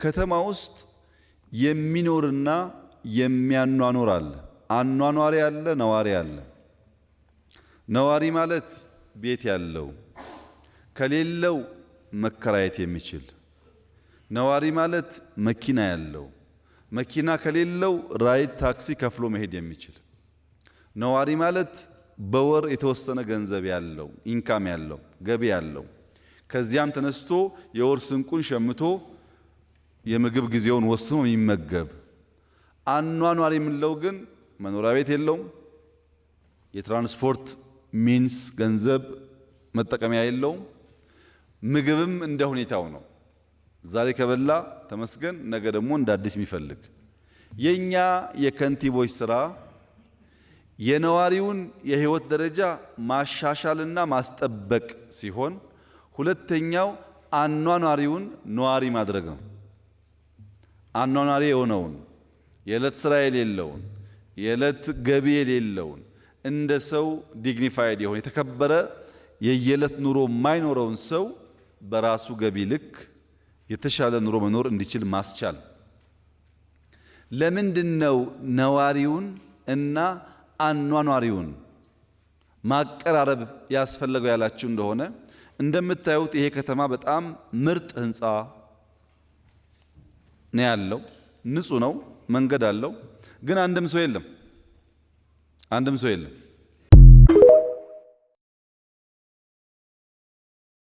ከተማ ውስጥ የሚኖርና የሚያኗኖር አለ። አኗኗሪ አለ፣ ነዋሪ አለ። ነዋሪ ማለት ቤት ያለው ከሌለው መከራየት የሚችል፣ ነዋሪ ማለት መኪና ያለው መኪና ከሌለው ራይድ ታክሲ ከፍሎ መሄድ የሚችል፣ ነዋሪ ማለት በወር የተወሰነ ገንዘብ ያለው ኢንካም ያለው ገቢ ያለው ከዚያም ተነስቶ የወር ስንቁን ሸምቶ የምግብ ጊዜውን ወስኖ የሚመገብ። አኗኗሪ የምንለው ግን መኖሪያ ቤት የለውም፣ የትራንስፖርት ሚንስ ገንዘብ መጠቀሚያ የለውም፣ ምግብም እንደ ሁኔታው ነው። ዛሬ ከበላ ተመስገን፣ ነገ ደግሞ እንደ አዲስ የሚፈልግ። የኛ የከንቲቦች ስራ የነዋሪውን የህይወት ደረጃ ማሻሻልና ማስጠበቅ ሲሆን፣ ሁለተኛው አኗኗሪውን ነዋሪ ማድረግ ነው። አኗኗሪ የሆነውን የዕለት ስራ የሌለውን የዕለት ገቢ የሌለውን እንደ ሰው ዲግኒፋይድ የሆነ የተከበረ የየዕለት ኑሮ የማይኖረውን ሰው በራሱ ገቢ ልክ የተሻለ ኑሮ መኖር እንዲችል ማስቻል። ለምንድነው ነዋሪውን እና አኗኗሪውን ማቀራረብ ያስፈልገው ያላችሁ እንደሆነ እንደምታዩት ይሄ ከተማ በጣም ምርጥ ህንፃ ነው ያለው። ንጹህ ነው፣ መንገድ አለው። ግን አንድም ሰው የለም።